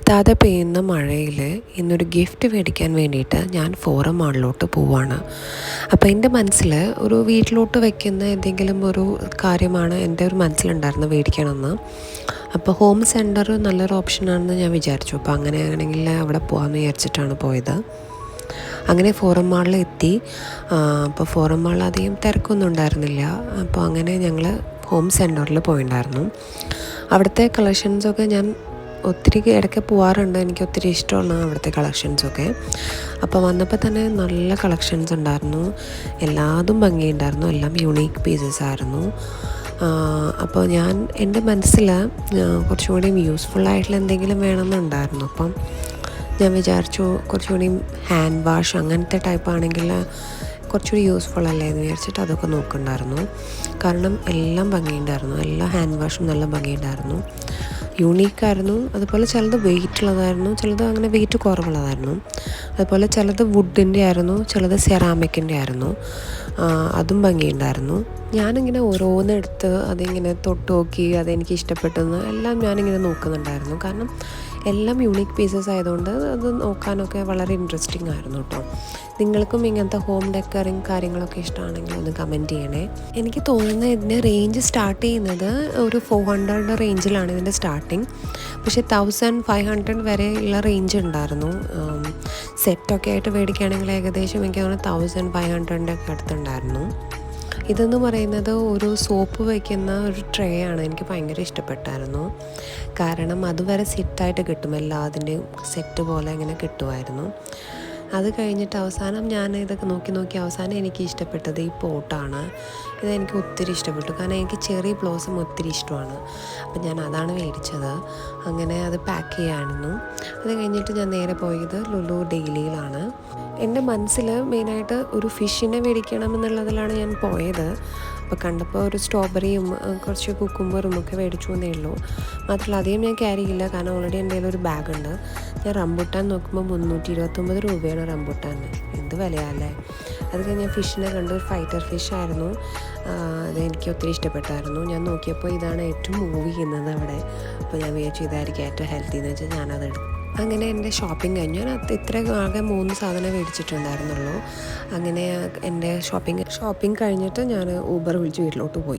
നിർത്താതെ പെയ്യുന്ന മഴയിൽ ഇന്നൊരു ഗിഫ്റ്റ് മേടിക്കാൻ വേണ്ടിയിട്ട് ഞാൻ ഫോറം മാളിലോട്ട് പോവാണ്. അപ്പോൾ എൻ്റെ മനസ്സിൽ ഒരു വീട്ടിലോട്ട് വയ്ക്കുന്ന എന്തെങ്കിലും ഒരു കാര്യമാണ് എൻ്റെ ഒരു മനസ്സിലുണ്ടായിരുന്നത് മേടിക്കണമെന്ന്. അപ്പോൾ ഹോം സെൻറ്റർ നല്ലൊരു ഓപ്ഷനാണെന്ന് ഞാൻ വിചാരിച്ചു. അപ്പോൾ അങ്ങനെയാണെങ്കിൽ അവിടെ പോകാമെന്ന് വിചാരിച്ചിട്ടാണ് പോയത്. അങ്ങനെ ഫോറം മാളിൽ എത്തി. അപ്പോൾ ഫോറം മാളിൽ അധികം തിരക്കൊന്നും ഉണ്ടായിരുന്നില്ല. അപ്പോൾ അങ്ങനെ ഞങ്ങൾ ഹോം സെൻറ്ററിൽ പോയിട്ടുണ്ടായിരുന്നു. അവിടുത്തെ കളക്ഷൻസൊക്കെ ഞാൻ ഒത്തിരി ഇടയ്ക്ക് പോകാറുണ്ട്. എനിക്ക് ഒത്തിരി ഇഷ്ടമാണ് അവിടുത്തെ കളക്ഷൻസൊക്കെ. അപ്പോൾ വന്നപ്പോൾ തന്നെ നല്ല കളക്ഷൻസ് ഉണ്ടായിരുന്നു. എല്ലാതും ഭംഗിയുണ്ടായിരുന്നു. എല്ലാം യുണീക്ക് പീസസ് ആയിരുന്നു. അപ്പോൾ ഞാൻ എൻ്റെ മനസ്സിൽ കുറച്ചുകൂടി യൂസ്ഫുള്ളായിട്ടുള്ള എന്തെങ്കിലും വേണമെന്നുണ്ടായിരുന്നു. അപ്പം ഞാൻ വിചാരിച്ചു കുറച്ചുകൂടി ഹാൻഡ് വാഷ് അങ്ങനത്തെ ടൈപ്പ് ആണെങ്കിൽ കുറച്ചുകൂടി യൂസ്ഫുൾ അല്ലേ എന്ന് വിചാരിച്ചിട്ട് അതൊക്കെ നോക്കുന്നുണ്ടായിരുന്നു. കാരണം എല്ലാം ഭംഗിയുണ്ടായിരുന്നു. എല്ലാ ഹാൻഡ് വാഷും നല്ല ഭംഗിയുണ്ടായിരുന്നു, യൂണീക്കായിരുന്നു. അതുപോലെ ചിലത് വെയിറ്റ് ഉള്ളതായിരുന്നു, ചിലത് അങ്ങനെ വെയിറ്റ് കുറവുള്ളതായിരുന്നു. അതുപോലെ ചിലത് വുഡിൻ്റെ ആയിരുന്നു, ചിലത് സെറാമിക്കിൻ്റെ ആയിരുന്നു. അതും ഭംഗിയുണ്ടായിരുന്നു. ഞാനിങ്ങനെ ഓരോന്നെടുത്ത് അതിങ്ങനെ തൊട്ട് നോക്കി അതെനിക്ക് ഇഷ്ടപ്പെട്ടെന്ന് എല്ലാം ഞാനിങ്ങനെ നോക്കുന്നുണ്ടായിരുന്നു. കാരണം എല്ലാം യൂണീക്ക് പീസസ് ആയതുകൊണ്ട് അത് നോക്കാനൊക്കെ വളരെ ഇൻട്രസ്റ്റിംഗ് ആയിരുന്നു കേട്ടോ. നിങ്ങൾക്കും ഇങ്ങനത്തെ ഹോം ഡെക്കറിങ് കാര്യങ്ങളൊക്കെ ഇഷ്ടമാണെങ്കിൽ ഒന്ന് കമൻറ്റ് ചെയ്യണേ. എനിക്ക് തോന്നുന്നത് ഇതിൻ്റെ റേഞ്ച് സ്റ്റാർട്ട് ചെയ്യുന്നത് ഒരു 400 റേഞ്ചിലാണ് ഇതിൻ്റെ സ്റ്റാർട്ടിങ്. പക്ഷേ 1500 വരെ ഉള്ള റേഞ്ച് ഉണ്ടായിരുന്നു. സെറ്റൊക്കെ ആയിട്ട് മേടിക്കുകയാണെങ്കിൽ ഏകദേശം എനിക്ക് തോന്നുന്നു 1500 ഒക്കെ അടുത്തുണ്ടായിരുന്നു. ഇതെന്ന് പറയുന്നത് ഒരു സോപ്പ് വയ്ക്കുന്ന ഒരു ട്രേ ആണ്. എനിക്ക് ഭയങ്കര ഇഷ്ടപ്പെട്ടായിരുന്നു. കാരണം അതുവരെ സെറ്റായിട്ട് കിട്ടും, എല്ലാതിൻ്റെയും സെറ്റ് പോലെ ഇങ്ങനെ കിട്ടുമായിരുന്നു. അത് കഴിഞ്ഞിട്ട് അവസാനം ഞാൻ ഇതൊക്കെ നോക്കി അവസാനം എനിക്ക് ഇഷ്ടപ്പെട്ടത് ഈ പോട്ടാണ്. ഇതെനിക്ക് ഒത്തിരി ഇഷ്ടപ്പെട്ടു. കാരണം എനിക്ക് ചെറി ബ്ലോസം ഒത്തിരി ഇഷ്ടമാണ്. അപ്പം ഞാൻ അതാണ് മേടിച്ചത്. അങ്ങനെ അത് പാക്ക് ചെയ്യായിരുന്നു. അത് കഴിഞ്ഞിട്ട് ഞാൻ നേരെ പോയത് ലുലു ഡെയിലിയിലാണ്. എൻ്റെ മനസ്സിൽ മെയിനായിട്ട് ഒരു ഫിഷിനെ മേടിക്കണം എന്നുള്ളതിലാണ് ഞാൻ പോയത്. അപ്പോൾ കണ്ടപ്പോൾ ഒരു സ്ട്രോബെറിയും കുറച്ച് കുക്കുംബറും ഒക്കെ മേടിച്ചു എന്നേ ഉള്ളൂ. മാത്രമല്ല അധികം ഞാൻ ക്യാരി ചെയ്യില്ല, കാരണം ഓൾറെഡി എൻ്റെ കയ്യിൽ ഒരു ബാഗുണ്ട്. ഞാൻ റംബുട്ടാൻ നോക്കുമ്പോൾ 329 രൂപയാണ് റംബുട്ടാന്. എന്ത് വിലയല്ലേ. അത് കഴിഞ്ഞ് ഞാൻ ഫിഷിനെ കണ്ടു. ഒരു ഫൈറ്റർ ഫിഷായിരുന്നു. അതെനിക്ക് ഒത്തിരി ഇഷ്ടപ്പെട്ടായിരുന്നു. ഞാൻ നോക്കിയപ്പോൾ ഇതാണ് ഏറ്റവും മൂവ് ചെയ്യുന്നത് അവിടെ. അപ്പോൾ ഞാൻ വിചാരിച്ചു ഇതായിരിക്കും ഏറ്റവും ഹെൽത്തി എന്ന് വെച്ചാൽ ഞാനത് എടുക്കും. അങ്ങനെ എൻ്റെ ഷോപ്പിംഗ് കഴിഞ്ഞു. ഞാൻ ഇത്ര ആകെ 3 സാധനം മേടിച്ചിട്ടുണ്ടായിരുന്നുള്ളൂ. അങ്ങനെ എൻ്റെ ഷോപ്പിംഗ് കഴിഞ്ഞിട്ട് ഞാൻ ഊബർ വിളിച്ച് വീട്ടിലോട്ട് പോയി.